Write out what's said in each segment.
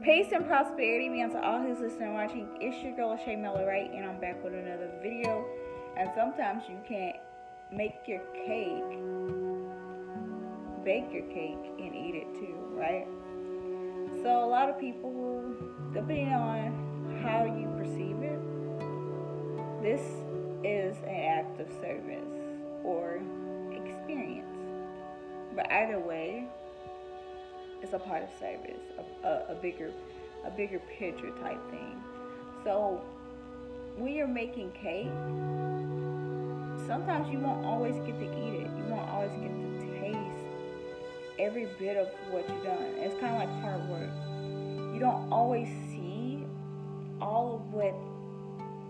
Peace and prosperity be unto all who's listening and watching. It's your girl Shaeranea, right? And I'm back with another video. And sometimes you can't make your cake, bake your cake, and eat it too, right? So a lot of people, depending on how you perceive it, this is an act of service or experience. But either way, it's a part of service, a bigger picture type thing. So when you're making cake, sometimes you won't always get to eat it. You won't always get to taste every bit of what you've done. It's kind of like hard work. You don't always see all of what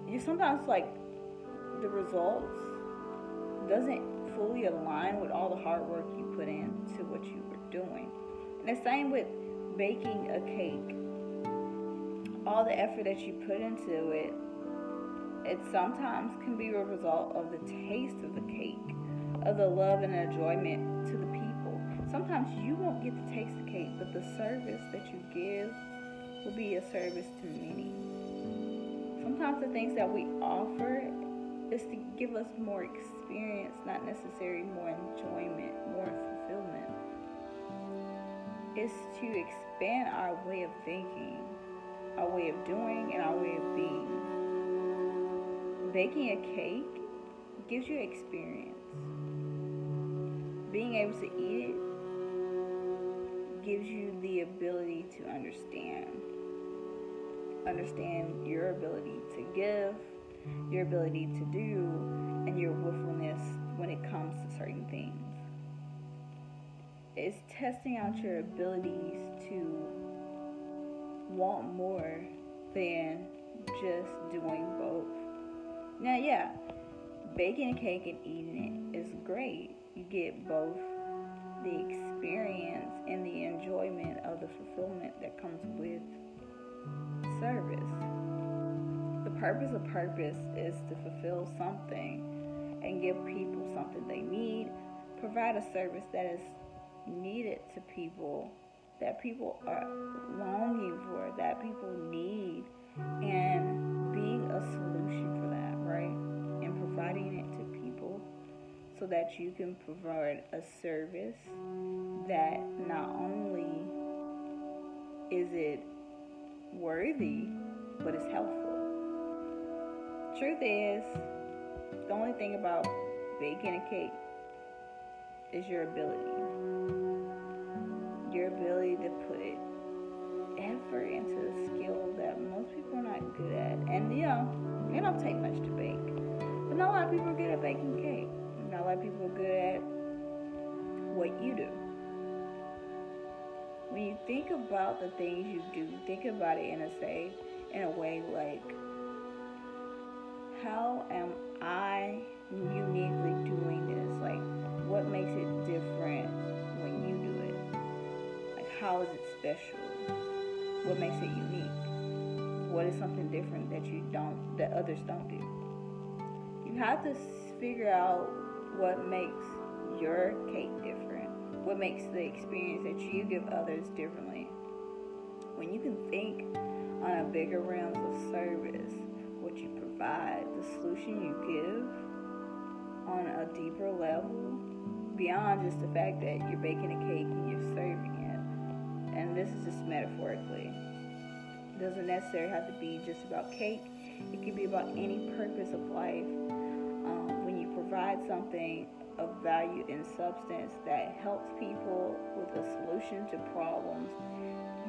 you sometimes like. The results doesn't fully align with all the hard work you put into what you were doing. And the same with baking a cake. All the effort that you put into it, it sometimes can be a result of the taste of the cake, of the love and enjoyment to the people. Sometimes you won't get to taste the cake, but the service that you give will be a service to many. Sometimes the things that we offer is to give us more experience, not necessarily more enjoyment, more fulfillment. It's to expand our way of thinking, our way of doing, and our way of being. Baking a cake gives you experience. Being able to eat it gives you the ability to understand. Understand your ability to give, your ability to do, and your willfulness when it comes to certain things. It's testing out your abilities to want more than just doing both. Now, yeah, baking a cake and eating it is great. You get both the experience and the enjoyment of the fulfillment that comes with service. The purpose of purpose is to fulfill something and give people something they need, provide a service that is needed to people, that people are longing for, that people need, and being a solution for that, right? And providing it to people so that you can provide a service that not only is it worthy, but it's helpful. Truth is, the only thing about baking a cake is your ability. Your ability to put effort into a skill that most people are not good at. And it don't take much to bake. But not a lot of people are good at baking cake. Not a lot of people are good at what you do. When you think about the things you do, think about it in a way like, how am I uniquely doing this? Like, what makes it different when you do it? Like, how is it special? What makes it unique? What is something different that others don't do? You have to figure out what makes your cake different. What makes the experience that you give others differently. When you can think on a bigger realms of service, what you provide, the solution you give on a deeper level, beyond just the fact that you're baking a cake and you're serving it. And this is just metaphorically. It doesn't necessarily have to be just about cake. It could be about any purpose of life. When you provide something of value and substance that helps people with a solution to problems,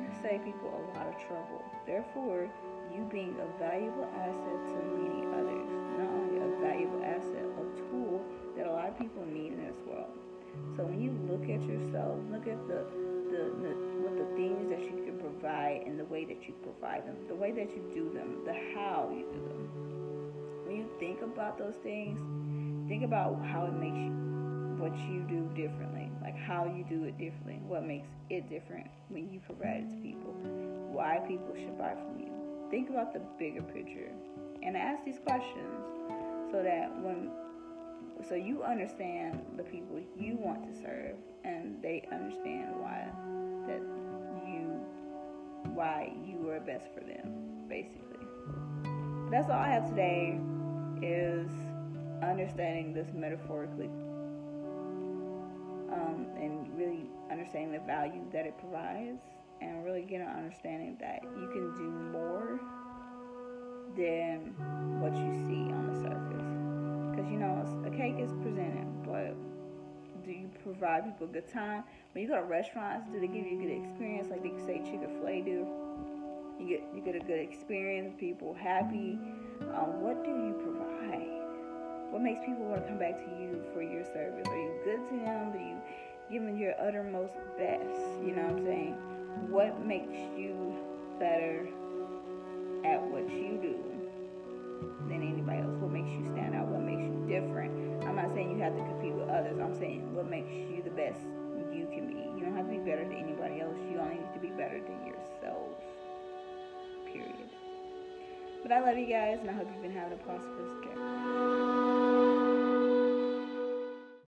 you save people a lot of trouble. Therefore, you being a valuable asset to many others, not only a valuable asset, a tool that a lot of people need in this world. So when you look at yourself, look at the things that you can provide and the way that you provide them, the way that you do them, the how you do them. When you think about those things, think about how it makes what you do differently, like how you do it differently, what makes it different when you provide it to people, why people should buy from you. Think about the bigger picture and ask these questions so you understand the people you want to serve and they understand why that you why you are best for them, basically. That's all I have today, is understanding this metaphorically, and really understanding the value that it provides, and really getting an understanding that you can do more than what you see on the surface. Because, you know, a cake is presented, but do you provide people a good time? When you go to restaurants, do they give you a good experience? Like they say Chick-fil-A do. You get a good experience, people happy. What do you provide? What makes people want to come back to you for your service? Are you good to them? Are you giving your uttermost best? You know what I'm saying? What makes you better at what you do than anybody else? What makes you stand out? What makes you different? I'm not saying you have to compete with others. I'm saying what makes you the best you can be. You don't have to be better than anybody else. You only need to be better than yourself. Period. But I love you guys, and I hope you've been having a prosperous